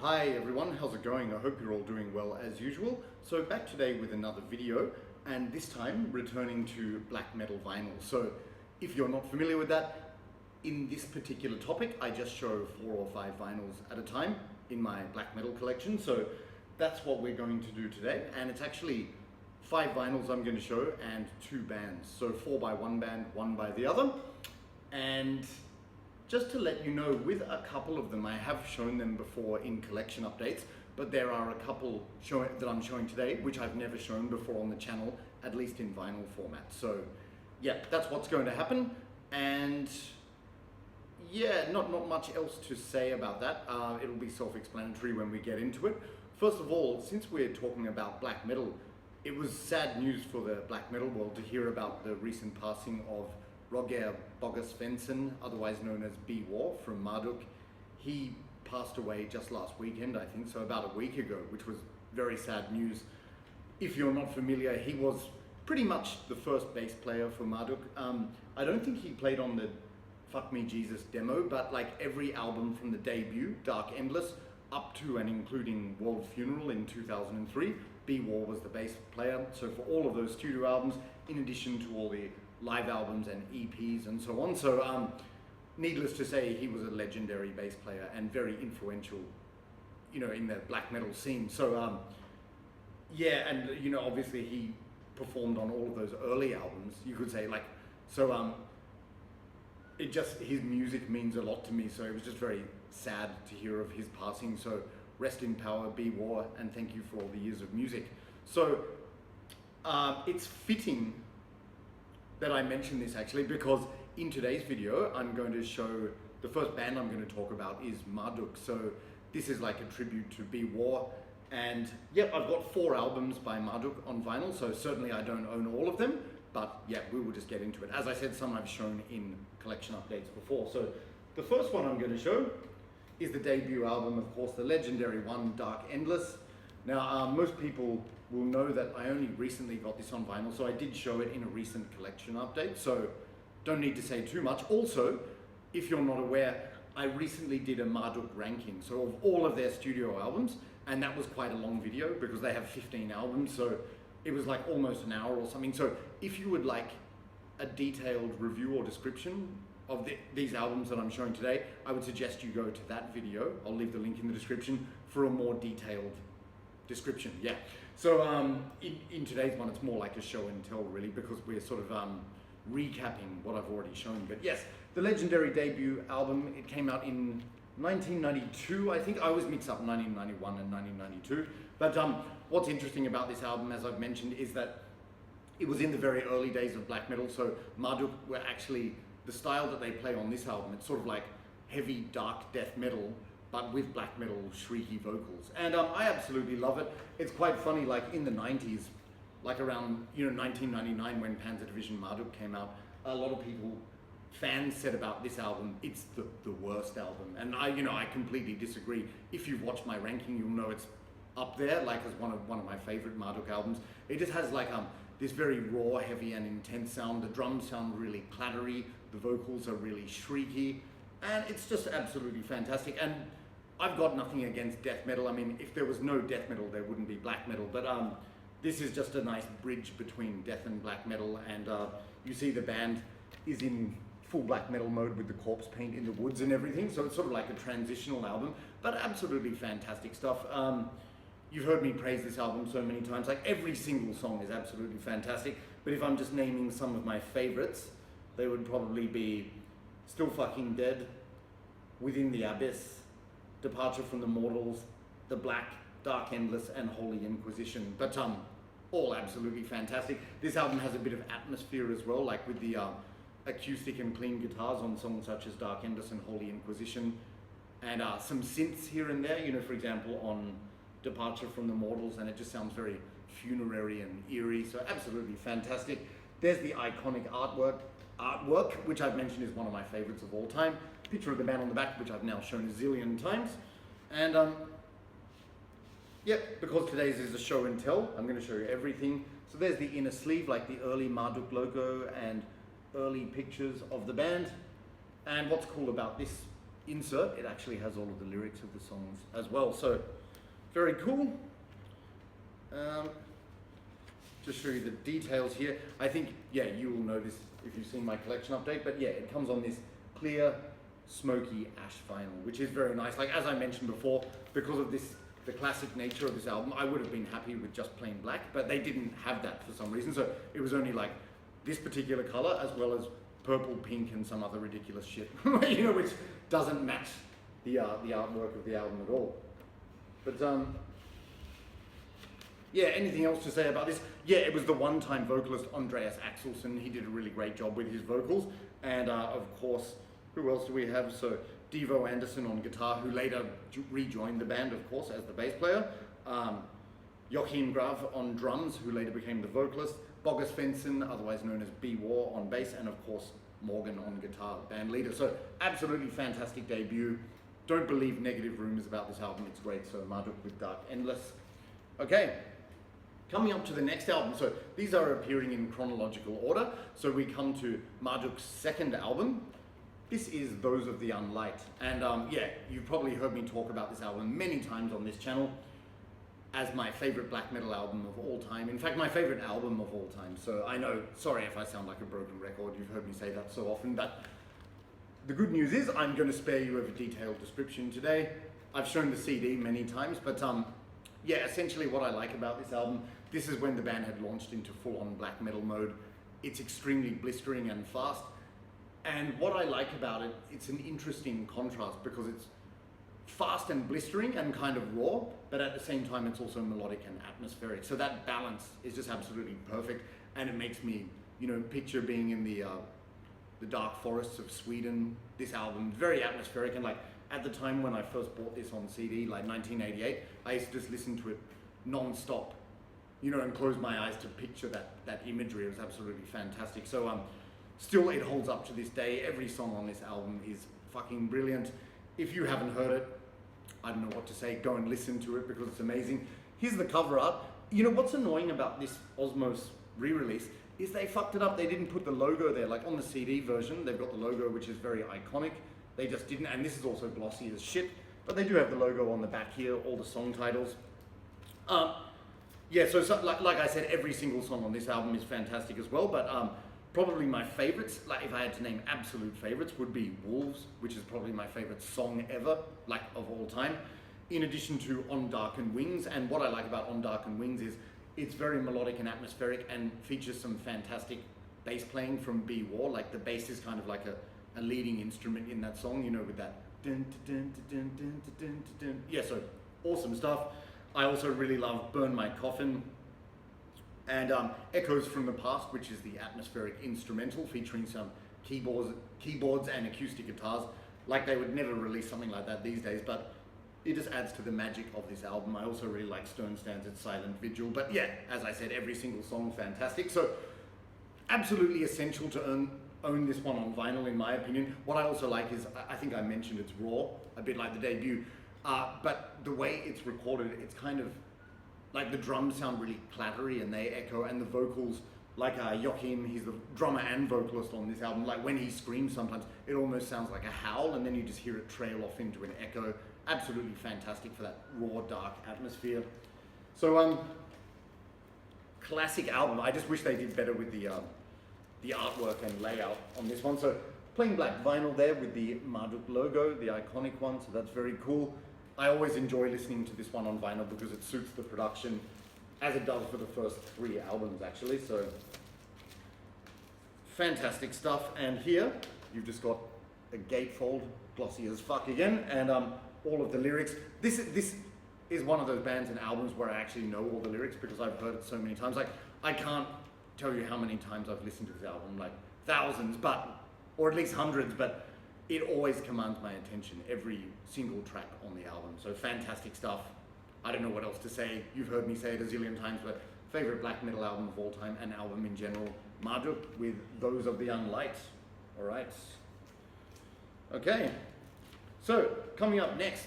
Hi everyone, how's it going? I hope you're all doing well as usual. So back today with another video, and this time returning to black metal vinyl. So if you're not familiar with that, in this particular topic I just show 4 or 5 vinyls at a time in my black metal collection. So that's what we're going to do today, and it's actually 5 vinyls I'm going to show and 2 bands. So 4 by one band, 1 by the other. And just to let you know, with a couple of them, I have shown them before in collection updates, but there are a couple that I'm showing today which I've never shown before on the channel, at least in vinyl format. So yeah, that's what's going to happen. And yeah, not much else to say about that. It'll be self-explanatory when we get into it. First of all, since we're talking about black metal, it was sad news for the black metal world to hear about the recent passing of Roger Bogus Svensson, otherwise known as B-War from MARDUK. He passed away just last weekend, I think, so about a week ago, which was very sad news. If you're not familiar, he was pretty much the first bass player for MARDUK. I don't think he played on the Fuck Me Jesus demo, but like every album from the debut, Dark Endless, up to and including World Funeral in 2003, B-War was the bass player. So for all of those studio albums, in addition to all the live albums and EPs and so on. So needless to say, he was a legendary bass player and very influential, you know, in the black metal scene. So yeah, and you know, obviously he performed on all of those early albums, you could say, like, so his music means a lot to me, so it was just very sad to hear of his passing. So rest in power, B-War, and thank you for all the years of music. So it's fitting that I mention this actually, because in today's video I'm going to show, the first band I'm going to talk about is MARDUK. So this is like a tribute to B-War, and yep, I've got 4 albums by MARDUK on vinyl, so certainly I don't own all of them, but yeah, we will just get into it. As I said, some I've shown in collection updates before. So the first one I'm going to show is the debut album, of course, the legendary one, Dark Endless. Now, most people will know that I only recently got this on vinyl, so I did show it in a recent collection update, so don't need to say too much. Also, if you're not aware, I recently did a MARDUK ranking, so of all of their studio albums, and that was quite a long video because they have 15 albums, so it was like almost an hour or something. So if you would like a detailed review or description of these albums that I'm showing today, I would suggest you go to that video. I'll leave the link in the description for a more detailed description. Yeah. So in today's one, it's more like a show and tell really, because we're sort of recapping what I've already shown. But yes, the legendary debut album, it came out in 1992, I think. I always mix up 1991 and 1992. But what's interesting about this album, as I've mentioned, is that it was in the very early days of black metal. So MARDUK were actually, the style that they play on this album, it's sort of like heavy dark death metal, but with black metal shrieky vocals. And I absolutely love it. It's quite funny, like in the 90s, like around, you know, 1999 when Panzer Division MARDUK came out, a lot of fans said about this album, it's the worst album. And I completely disagree. If you've watched my ranking, you'll know it's up there, like as one of my favorite MARDUK albums. It just has like this very raw, heavy and intense sound. The drums sound really clattery, the vocals are really shrieky, and it's just absolutely fantastic. And I've got nothing against death metal. I mean, if there was no death metal, there wouldn't be black metal, but this is just a nice bridge between death and black metal. And you see the band is in full black metal mode with the corpse paint in the woods and everything, so it's sort of like a transitional album, but absolutely fantastic stuff. You've heard me praise this album so many times, like every single song is absolutely fantastic, but if I'm just naming some of my favorites, they would probably be Still Fucking Dead, Within the Abyss, Departure from the Mortals, The Black, Dark Endless, and Holy Inquisition. But all absolutely fantastic. This album has a bit of atmosphere as well, like with the acoustic and clean guitars on songs such as Dark Endless and Holy Inquisition, and some synths here and there, you know, for example on Departure from the Mortals, and it just sounds very funerary and eerie, so absolutely fantastic. There's the iconic artwork, which I've mentioned is one of my favorites of all time. Picture of the band on the back, which I've now shown a zillion times. And yep, because today's is a show and tell, I'm going to show you everything. So there's the inner sleeve, like the early MARDUK logo and early pictures of the band. And what's cool about this insert, it actually has all of the lyrics of the songs as well. So very cool. Just show you the details here. I think, yeah, you will know this if you've seen my collection update, but yeah, it comes on this clear, smoky ash vinyl, which is very nice. Like, as I mentioned before, because of this, the classic nature of this album, I would have been happy with just plain black, but they didn't have that for some reason, so it was only like this particular color, as well as purple, pink, and some other ridiculous shit, you know, which doesn't match the artwork of the album at all. But yeah, anything else to say about this? Yeah, it was the one-time vocalist Andreas Axelsson. He did a really great job with his vocals. And of course, who else do we have? So Devo Anderson on guitar, who later rejoined the band, of course, as the bass player. Joachim Graf on drums, who later became the vocalist. Bogus Svensson, otherwise known as B. War, on bass. And of course, Morgan on guitar, band leader. So absolutely fantastic debut. Don't believe negative rumors about this album. It's great. So MARDUK with Dark Endless. Okay. Coming up to the next album, so these are appearing in chronological order. So we come to MARDUK's second album. This is Those of the Unlight. And yeah, you've probably heard me talk about this album many times on this channel as my favorite black metal album of all time. In fact, my favorite album of all time. So I know, sorry if I sound like a broken record, you've heard me say that so often, but the good news is I'm going to spare you of a detailed description today. I've shown the CD many times, but yeah, essentially what I like about this album, this is when the band had launched into full-on black metal mode. It's extremely blistering and fast. And what I like about it, it's an interesting contrast because it's fast and blistering and kind of raw, but at the same time it's also melodic and atmospheric. So that balance is just absolutely perfect, and it makes me, you know, picture being in the dark forests of Sweden. This album, very atmospheric, and like at the time when I first bought this on CD, like 1988, I used to just listen to it non-stop, you know, and close my eyes to picture that imagery. It was absolutely fantastic. So still it holds up to this day. Every song on this album is fucking brilliant. If you haven't heard it, I don't know what to say, go and listen to it because it's amazing. Here's the cover art. You know what's annoying about this Osmos re-release is they fucked it up. They didn't put the logo there. Like on the CD version, they've got the logo, which is very iconic. They just didn't, and this is also glossy as shit, but they do have the logo on the back here, all the song titles. Yeah, so like I said, every single song on this album is fantastic as well, but probably my favorites, like if I had to name absolute favorites, would be Wolves, which is probably my favorite song ever, like of all time, in addition to On Darkened Wings. And what I like about On Darkened Wings is it's very melodic and atmospheric and features some fantastic bass playing from B. War. Like the bass is kind of like a leading instrument in that song, you know, with that dun, dun, dun, dun, dun, dun, dun, dun. Yeah, so awesome stuff. I also really love Burn My Coffin and Echoes from the Past, which is the atmospheric instrumental featuring some keyboards and acoustic guitars. Like they would never release something like that these days, but it just adds to the magic of this album. I also really like Stone Stanz's Silent Vigil, but yeah, as I said, every single song fantastic. So absolutely essential to own this one on vinyl, in my opinion. What I also like is, I think I mentioned it's raw, a bit like the debut, but the way it's recorded, it's kind of like the drums sound really clattery and they echo, and the vocals, like Joachim, he's the drummer and vocalist on this album, like when he screams sometimes, it almost sounds like a howl, and then you just hear it trail off into an echo. Absolutely fantastic for that raw, dark atmosphere. So, classic album. I just wish they did better with the artwork and layout on this one. So, plain black vinyl there with the MARDUK logo, the iconic one, so that's very cool. I always enjoy listening to this one on vinyl because it suits the production, as it does for the first 3 albums actually, so fantastic stuff. And here, you've just got a gatefold, glossy as fuck again, and all of the lyrics. This is one of those bands and albums where I actually know all the lyrics because I've heard it so many times. Like, I can't tell you how many times I've listened to this album, like thousands, or at least hundreds, but it always commands my attention, every single track on the album. So fantastic stuff. I don't know what else to say. You've heard me say it a zillion times, but favorite black metal album of all time, and album in general, MARDUK with Those of the Unlight. All right. Okay. So coming up next,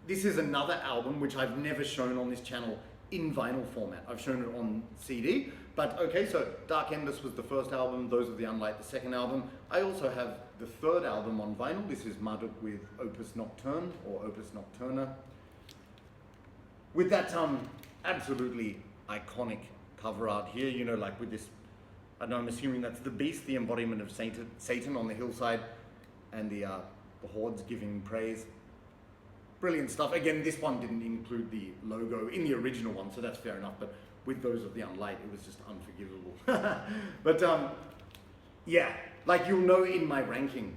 this is another album which I've never shown on this channel in vinyl format. I've shown it on CD, but okay, so Dark Endless was the first album, those are the Unlight, the second album. I also have the third album on vinyl. This is MARDUK with Opus Nocturne, or Opus Nocturne. With that absolutely iconic cover art here, you know, like with this, I don't know, I'm assuming that's the beast, the embodiment of Satan on the hillside, and the hordes giving praise. Brilliant stuff. Again, this one didn't include the logo in the original one, so that's fair enough, but with those of the Unlight, it was just unforgivable. But yeah, like you'll know in my ranking,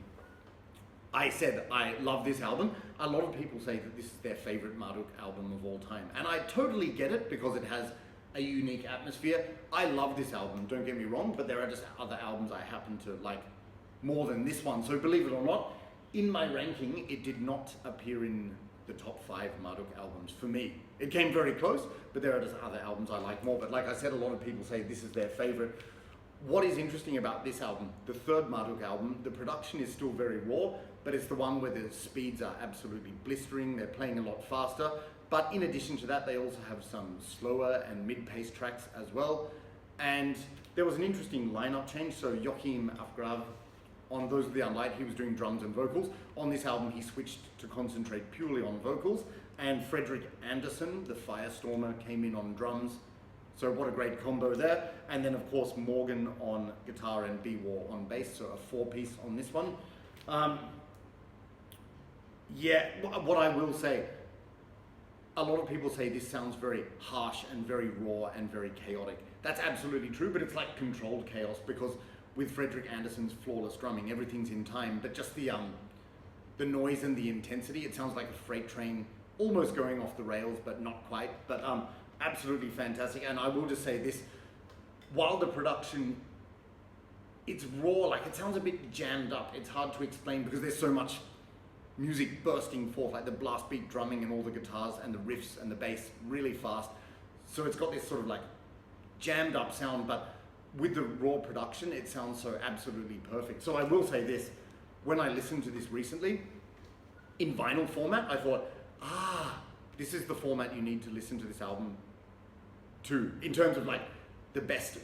I said I love this album. A lot of people say that this is their favorite MARDUK album of all time, and I totally get it because it has a unique atmosphere. I love this album, don't get me wrong, but there are just other albums I happen to like more than this one. So believe it or not, in my ranking, it did not appear in the top 5 MARDUK albums for me. It came very close, but there are just other albums I like more. But like I said, a lot of people say this is their favorite. What is interesting about this album, the third MARDUK album, the production is still very raw, but it's the one where the speeds are absolutely blistering. They're playing a lot faster. But in addition to that, they also have some slower and mid-paced tracks as well. And there was an interesting lineup change. So Joachim Afgrav, on Those of the Unlight, he was doing drums and vocals. On this album, he switched to concentrate purely on vocals. And Fredrik Andersson, the Firestormer, came in on drums. So what a great combo there. And then, of course, Morgan on guitar and B-War on bass. So a 4-piece on this one. Yeah, what I will say, a lot of people say this sounds very harsh and very raw and very chaotic. That's absolutely true, but it's like controlled chaos because with Fredrik Andersson's flawless drumming, everything's in time, but just the noise and the intensity, it sounds like a freight train almost going off the rails, but not quite. But absolutely fantastic. And I will just say this, while the production, it's raw, like it sounds a bit jammed up. It's hard to explain because there's so much music bursting forth, like the blast beat drumming and all the guitars and the riffs and the bass really fast. So it's got this sort of like jammed up sound, but with the raw production, it sounds so absolutely perfect. So I will say this, when I listened to this recently, in vinyl format, I thought, this is the format you need to listen to this album to. In terms of like the best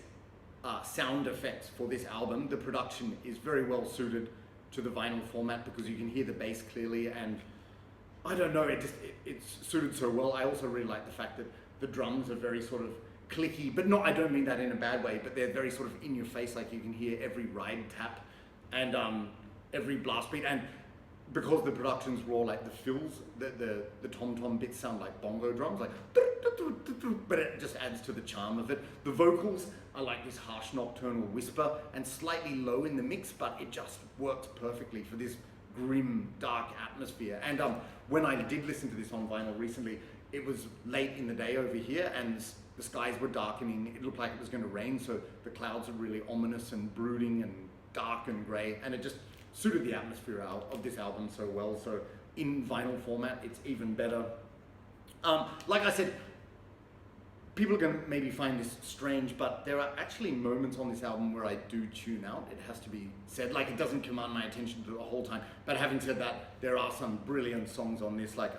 sound effects for this album, the production is very well suited to the vinyl format because you can hear the bass clearly, and I don't know, it's suited so well. I also really like the fact that the drums are very sort of clicky, but not, I don't mean that in a bad way, but they're very sort of in your face, like you can hear every ride tap and every blast beat. And because the production's raw, like the fills, the tom-tom bits sound like bongo drums, like, but it just adds to the charm of it. The vocals are like this harsh nocturnal whisper and slightly low in the mix, but it just works perfectly for this grim, dark atmosphere. And when I did listen to this on vinyl recently, it was late in the day over here and the skies were darkening. It looked like it was going to rain, so the clouds are really ominous and brooding and dark and grey, and it just suited the atmosphere of this album so well. So in vinyl format, it's even better. Like I said, people are going to maybe find this strange, but there are actually moments on this album where I do tune out. It has to be said, like it doesn't command my attention the whole time. But having said that, there are some brilliant songs on this, like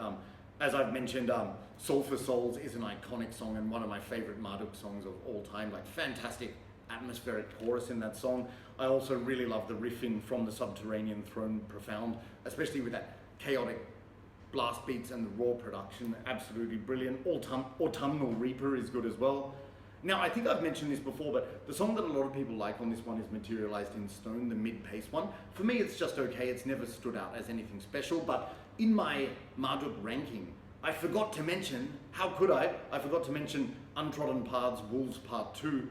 as I've mentioned, Soul for Souls is an iconic song and one of my favorite MARDUK songs of all time, like fantastic atmospheric chorus in that song. I also really love the riffing from the Subterranean Throne Profound, especially with that chaotic blast beats and the raw production, absolutely brilliant. Autumnal Reaper is good as well. Now, I think I've mentioned this before, but the song that a lot of people like on this one is Materialized in Stone, the mid-pace one. For me, it's just okay. It's never stood out as anything special, but in my MARDUK ranking, I forgot to mention, how could I? I forgot to mention Untrodden Paths Wolves Part 2.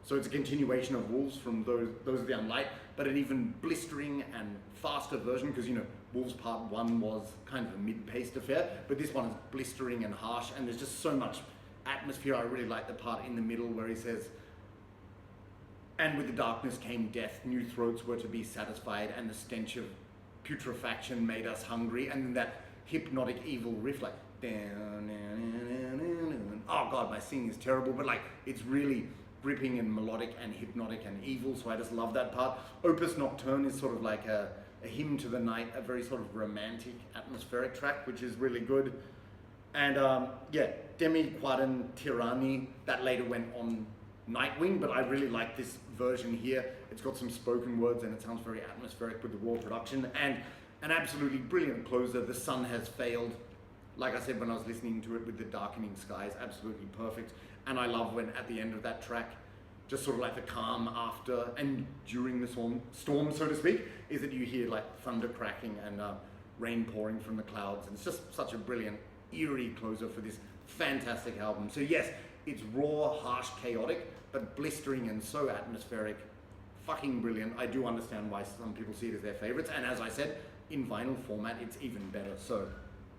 So it's a continuation of Wolves from those of the Unlight, but an even blistering and faster version, because, you know, Wolves Part 1 was kind of a mid-paced affair, but this one is blistering and harsh, and there's just so much atmosphere. I really like the part in the middle where he says, and with the darkness came death, new throats were to be satisfied, and the stench of putrefaction made us hungry, and then that hypnotic evil riff, like, oh god, my singing is terrible, but like, it's really gripping and melodic and hypnotic and evil, so I just love that part. Opus Nocturne is sort of like a hymn to the night, a very sort of romantic, atmospheric track, which is really good. And yeah, Demi Quaden Tirani, that later went on Nightwing, but I really like this version here. It's got some spoken words and it sounds very atmospheric with the raw production, and an absolutely brilliant closer, The Sun Has Failed. Like I said when I was listening to it with the darkening skies, absolutely perfect. And I love when at the end of that track, just sort of like the calm after and during the storm, so to speak, is that you hear like thunder cracking and rain pouring from the clouds. And it's just such a brilliant, eerie closer for this fantastic album. So yes, it's raw, harsh, chaotic, but blistering and so atmospheric. Fucking brilliant. I do understand why some people see it as their favorites. And as I said, in vinyl format, it's even better. So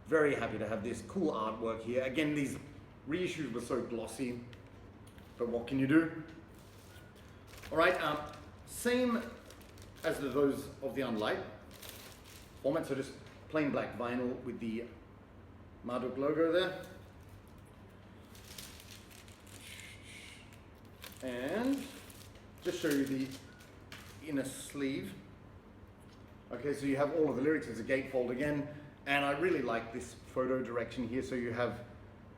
very happy to have this cool artwork here. Again, these reissues were so glossy, but what can you do? All right, same as those of the Unlight format, so just plain black vinyl with the MARDUK logo there. And just show you the inner sleeve. Okay, so you have all of the lyrics as a gatefold again, and I really like this photo direction here. So you have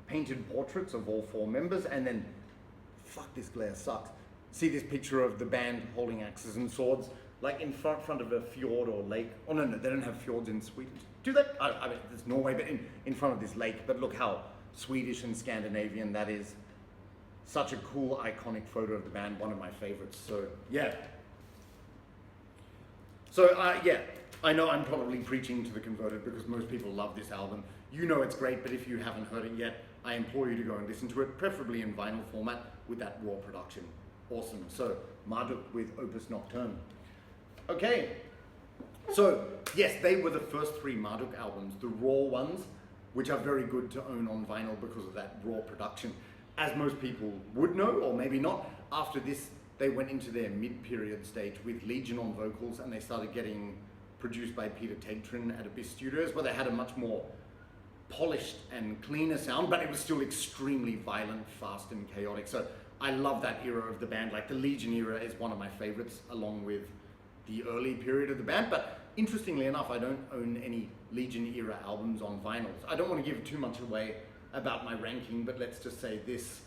painted portraits of all 4 members, and then, fuck, this glare sucks. See this picture of the band holding axes and swords, like in front of a fjord or lake. Oh no, they don't have fjords in Sweden. Do they? I mean, it's Norway, but in front of this lake. But look how Swedish and Scandinavian that is. Such a cool, iconic photo of the band, one of my favorites. So yeah. So yeah, I know I'm probably preaching to the converted because most people love this album. You know it's great, but if you haven't heard it yet, I implore you to go and listen to it, preferably in vinyl format with that raw production. Awesome. So MARDUK with Opus Nocturne. Okay. So yes, they were the first 3 MARDUK albums, the raw ones, which are very good to own on vinyl because of that raw production. As most people would know, or maybe not, after this, they went into their mid-period stage with Legion on vocals, and they started getting produced by Peter Tegtrin at Abyss Studios, where they had a much more polished and cleaner sound, but it was still extremely violent, fast, and chaotic. So I love that era of the band. Like the Legion era is one of my favorites, along with the early period of the band. But interestingly enough, I don't own any Legion era albums on vinyls. I don't want to give too much away about my ranking, but let's just say this.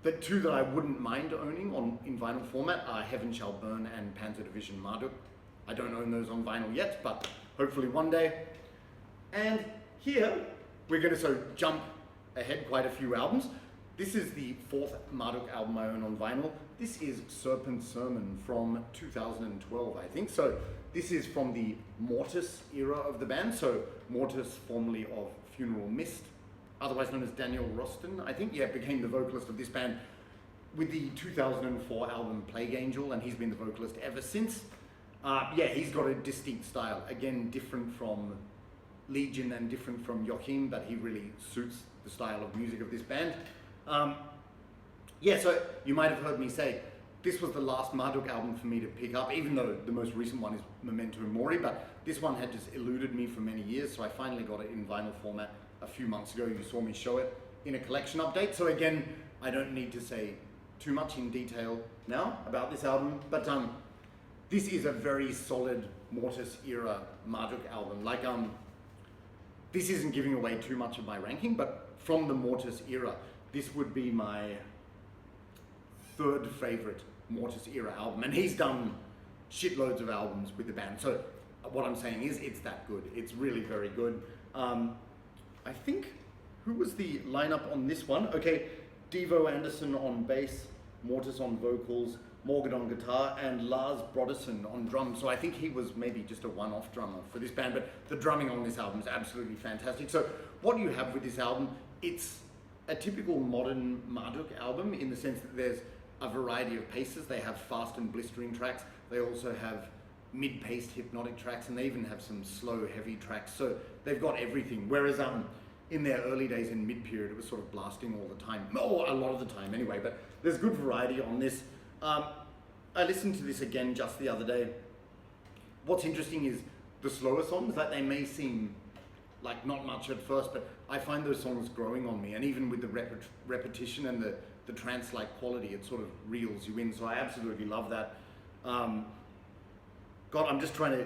The 2 that I wouldn't mind owning in vinyl format are Heaven Shall Burn and Panzer Division MARDUK. I don't own those on vinyl yet, but hopefully one day. And here, we're going to jump ahead quite a few albums. This is the 4th MARDUK album I own on vinyl. This is Serpent Sermon from 2012, I think. So this is from the Mortis era of the band. So Mortis, formerly of Funeral Mist, otherwise known as Daniel Roston, I think, became the vocalist of this band with the 2004 album Plague Angel, and he's been the vocalist ever since. He's got a distinct style. Again, different from Legion and different from Joachim, but he really suits the style of music of this band. So you might have heard me say, this was the last MARDUK album for me to pick up, even though the most recent one is Memento Mori, but this one had just eluded me for many years, so I finally got it in vinyl format a few months ago. You saw me show it in a collection update. So again, I don't need to say too much in detail now about this album, but this is a very solid Mortis era MARDUK album. Like this isn't giving away too much of my ranking, but from the Mortis era, this would be my 3rd favorite Mortis era album, and he's done shitloads of albums with the band. So what I'm saying is, it's that good. It's really very good. I think, who was the lineup on this one? Okay, Devo Anderson on bass, Mortis on vocals, Morgan on guitar, and Lars Brodersen on drums. So I think he was maybe just a one-off drummer for this band, but the drumming on this album is absolutely fantastic. So what you have with this album, it's a typical modern MARDUK album in the sense that there's a variety of paces. They have fast and blistering tracks. They also have mid-paced hypnotic tracks, and they even have some slow, heavy tracks. So they've got everything. Whereas in their early days in mid-period, it was sort of blasting all the time. Or a lot of the time anyway, but there's good variety on this. I listened to this again just the other day. What's interesting is the slower songs, that they may seem like not much at first, but I find those songs growing on me, and even with the repetition and the trance-like quality, it sort of reels you in. So I absolutely love that. God, I'm just trying to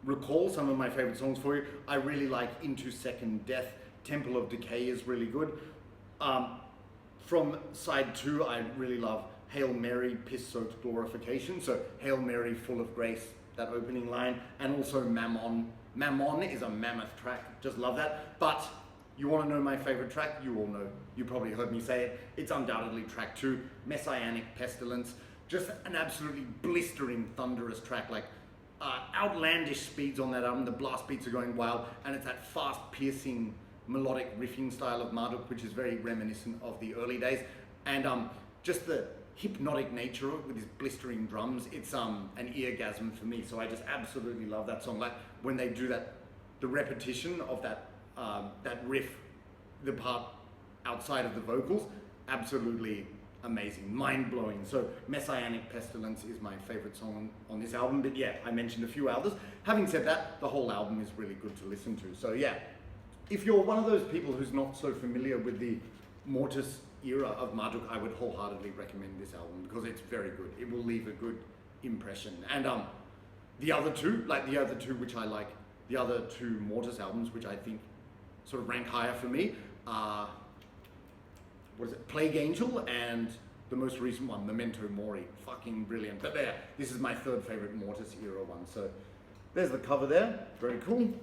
recall some of my favorite songs for you. I really like Into Second Death, Temple of Decay is really good. From side 2, I really love Hail Mary, Piss-Soaked Glorification. So Hail Mary, Full of Grace, that opening line, and also Mammon. Mammon is a mammoth track, just love that. But you want to know my favorite track? You all know, you probably heard me say it. It's undoubtedly track 2, Messianic Pestilence. Just an absolutely blistering, thunderous track, like outlandish speeds on that album. The blast beats are going wild, and it's that fast, piercing, melodic riffing style of Marduk, which is very reminiscent of the early days. And just the hypnotic nature with his blistering drums, it's an eargasm for me. So I just absolutely love that song. Like when they do that, the repetition of that that riff, the part outside of the vocals, absolutely amazing, mind-blowing. So Messianic Pestilence is my favorite song on this album, but yeah, I mentioned a few others. Having said that, the whole album is really good to listen to. So yeah, if you're one of those people who's not so familiar with the Mortis era of Marduk, I would wholeheartedly recommend this album because it's very good. It will leave a good impression. And the other two which I like, the other two Mortis albums, which I think sort of rank higher for me, are Plague Angel and the most recent one, Memento Mori. Fucking brilliant. But there, this is my third favorite Mortis era one. So there's the cover there, very cool.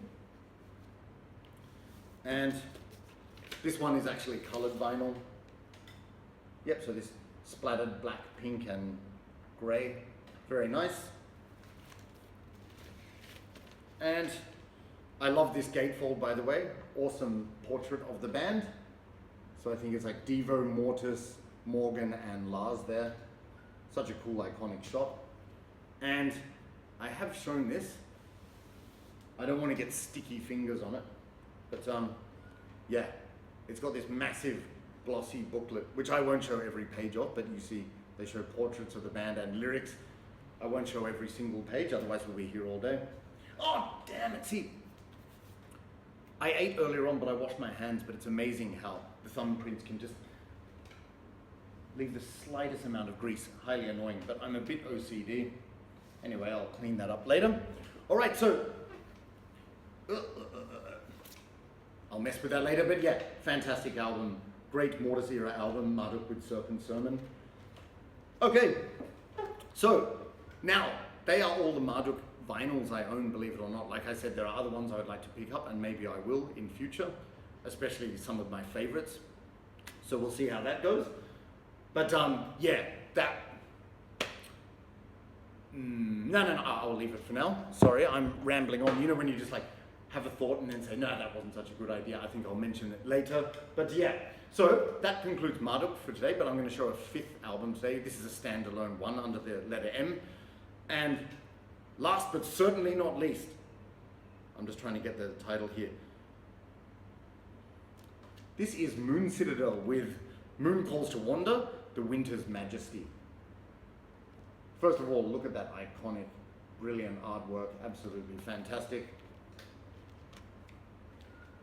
And this one is actually colored vinyl. Yep, so this splattered black, pink and grey, very nice. And I love this gatefold, by the way. Awesome portrait of the band. So I think it's like Devo, Mortis, Morgan and Lars there. Such a cool, iconic shot. And I have shown this. I don't want to get sticky fingers on it, but yeah, it's got this massive glossy booklet, which I won't show every page of, but you see they show portraits of the band and lyrics. I won't show every single page, otherwise we'll be here all day. Oh, damn it, see. I ate earlier on, but I washed my hands, but it's amazing how the thumbprints can just leave the slightest amount of grease. Highly annoying, but I'm a bit OCD. Anyway, I'll clean that up later. All right, so I'll mess with that later, but yeah, fantastic album. Great Mortis era album, Marduk with Serpent Sermon. Okay, so now they are all the Marduk vinyls I own, believe it or not. Like I said, there are other ones I would like to pick up, and maybe I will in future, especially some of my favorites. So we'll see how that goes. But yeah, that. No, I'll leave it for now. Sorry, I'm rambling on. You know when you just like have a thought and then say, no, that wasn't such a good idea. I think I'll mention it later. But yeah, so that concludes Marduk for today, but I'm going to show a fifth album today. This is a standalone one under the letter M. And last but certainly not least, I'm just trying to get the title here. This is MOONCITADEL with Moon Calls to Wander, The Winter's Majesty. First of all, look at that iconic, brilliant artwork, absolutely fantastic.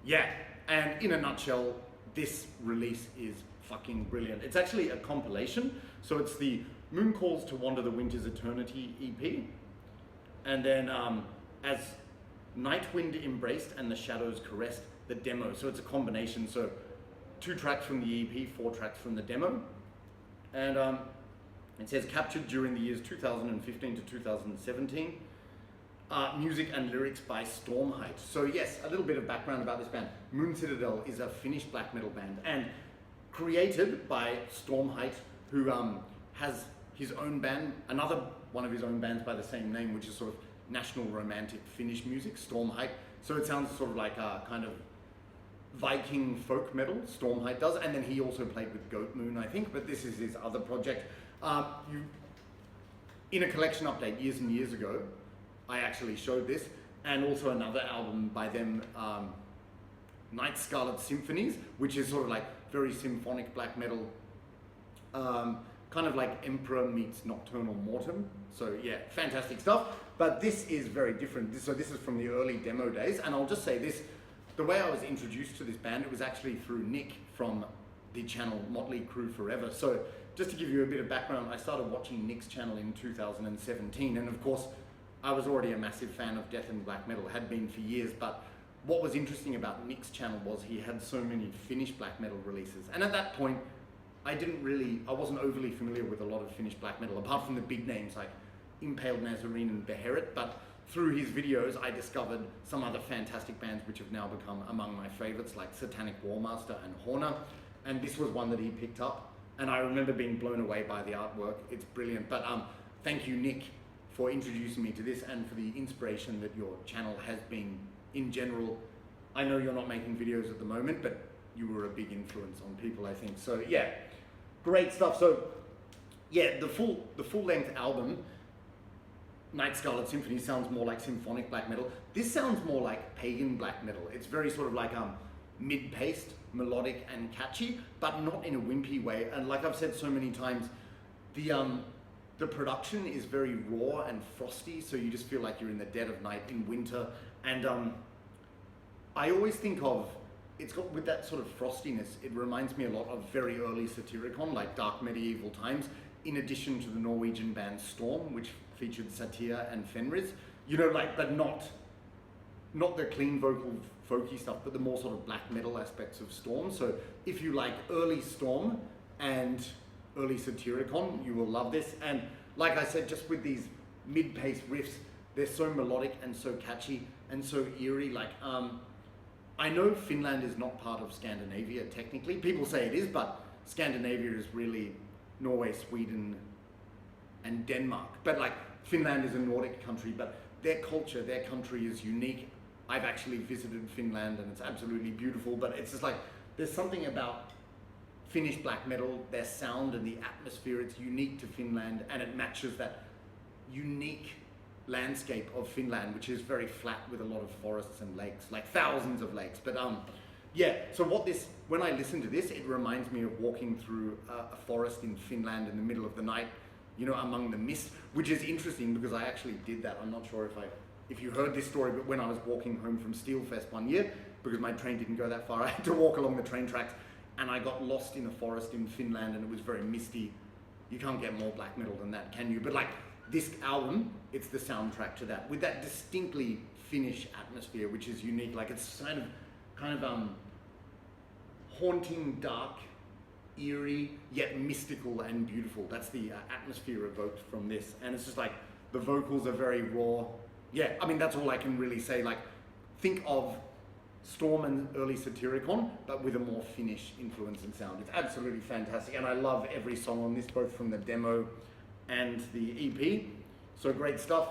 Yeah, and in a nutshell, this release is fucking brilliant. It's actually a compilation, so it's the Moon Calls to Wander, The Winter's Eternity EP, and then as Nightwind Embraced and The Shadows Caressed, the demo. So it's a combination, so 2 tracks from the EP, 4 tracks from the demo. And it says captured during the years 2015 to 2017. Music and lyrics by Stormheit. So yes, a little bit of background about this band. MOONCITADEL is a Finnish black metal band and created by Stormheit, who has his own band, another one of his own bands by the same name, which is sort of national romantic Finnish music, Stormheit. So it sounds sort of like a kind of Viking folk metal, Stormheit does, and then he also played with Goat Moon, I think, but this is his other project. In a collection update years and years ago, I actually showed this, and also another album by them, Night Scarlet Symphonies, which is sort of like very symphonic black metal, kind of like Emperor meets Nocturnal Mortem. So yeah, fantastic stuff. But this is very different. So this is from the early demo days, and I'll just say this, the way I was introduced to this band, it was actually through Nick from the channel Motley Crue Forever. So just to give you a bit of background, I started watching Nick's channel in 2017, and of course, I was already a massive fan of death and black metal, had been for years, but what was interesting about Nick's channel was he had so many Finnish black metal releases. And at that point, I wasn't overly familiar with a lot of Finnish black metal, apart from the big names like Impaled Nazarene and Beherit. But through his videos, I discovered some other fantastic bands which have now become among my favorites, like Satanic Warmaster and Horner. And this was one that he picked up. And I remember being blown away by the artwork. It's brilliant. But thank you, Nick, for introducing me to this and for the inspiration that your channel has been in general. I know you're not making videos at the moment, but you were a big influence on people, I think. So yeah, great stuff. So yeah, the full length album, Night Scarlet Symphony, sounds more like symphonic black metal. This sounds more like pagan black metal. It's very sort of like mid-paced, melodic and catchy, but not in a wimpy way. And like I've said so many times, the production is very raw and frosty, so you just feel like you're in the dead of night in winter. And I always think of, it's got, with that sort of frostiness, it reminds me a lot of very early Satyricon, like Dark Medieval Times, in addition to the Norwegian band Storm, which featured Satyr and Fenris. You know, like, but not the clean vocal folky stuff, but the more sort of black metal aspects of Storm. So if you like early Storm and early Satyricon, you will love this. And like I said, just with these mid-paced riffs, they're so melodic and so catchy and so eerie. Like, I know Finland is not part of Scandinavia technically. People say it is, but Scandinavia is really Norway, Sweden, and Denmark. But like, Finland is a Nordic country, but their culture, their country is unique. I've actually visited Finland and it's absolutely beautiful, but it's just like, there's something about Finnish black metal, their sound and the atmosphere, it's unique to Finland, and it matches that unique landscape of Finland, which is very flat with a lot of forests and lakes, like thousands of lakes. But yeah, so when I listen to this, it reminds me of walking through a forest in Finland in the middle of the night, you know, among the mist, which is interesting because I actually did that. I'm not sure if you heard this story, but when I was walking home from Steelfest one year, because my train didn't go that far, I had to walk along the train tracks, and I got lost in a forest in Finland, and it was very misty. You can't get more black metal than that, can you? But like, this album, it's the soundtrack to that, with that distinctly Finnish atmosphere, which is unique. Like, it's kind of haunting, dark, eerie, yet mystical and beautiful. That's the atmosphere evoked from this. And it's just like, the vocals are very raw. Yeah, I mean, that's all I can really say. Like, think of Storm and early Satyricon, but with a more Finnish influence and sound. It's absolutely fantastic, and I love every song on this, both from the demo and the EP. So great stuff.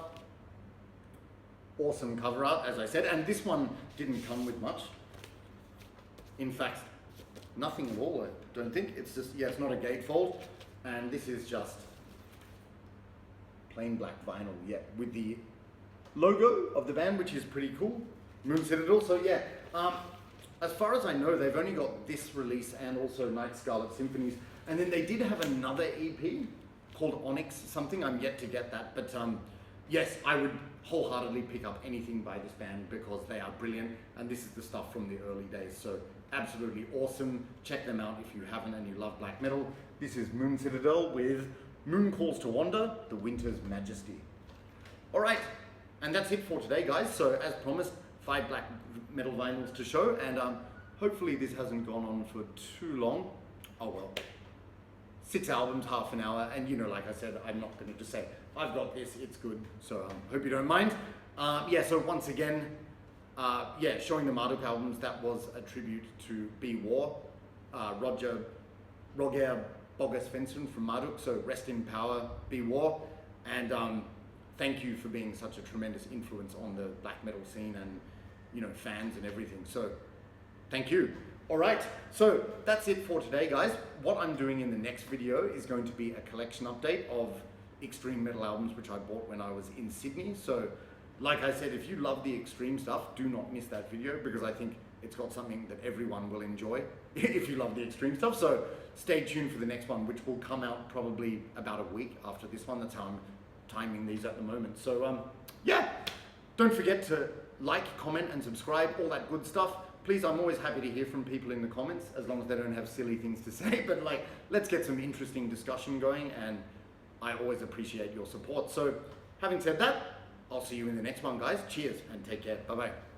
Awesome cover art, as I said, and this one didn't come with much. In fact, nothing at all, I don't think. It's just, yeah, it's not a gatefold, and this is just plain black vinyl, yeah, with the logo of the band, which is pretty cool. MOONCITADEL. So yeah, as far as I know, they've only got this release and also Night Scarlet Symphonies, and then they did have another EP called Onyx something. I'm yet to get that, but yes, I would wholeheartedly pick up anything by this band because they are brilliant, and this is the stuff from the early days. So absolutely awesome. Check them out if you haven't and you love black metal. This is MOONCITADEL with Moon Calls to Wander, The Winter's Majesty. All right, and that's it for today, guys. So as promised, 5 black metal vinyls to show, and hopefully this hasn't gone on for too long. Oh well, 6 albums, half an hour, and you know, like I said, I'm not going to just say, I've got this, it's good. So hope you don't mind. Yeah, so once again, yeah, showing the MARDUK albums, that was a tribute to Be War, Roger Bogas Svensson from MARDUK, so rest in power, Be War, and thank you for being such a tremendous influence on the black metal scene and, you know, fans and everything. So thank you. All right, so that's it for today, guys. What I'm doing in the next video is going to be a collection update of extreme metal albums which I bought when I was in Sydney. So like I said, if you love the extreme stuff, do not miss that video because I think it's got something that everyone will enjoy if you love the extreme stuff. So stay tuned for the next one, which will come out probably about a week after this one. That's how I'm timing these at the moment. So yeah, don't forget to like, comment and subscribe, all that good stuff. Please, I'm always happy to hear from people in the comments as long as they don't have silly things to say, but like, let's get some interesting discussion going, and I always appreciate your support. So having said that, I'll see you in the next one, guys. Cheers and take care. Bye-bye.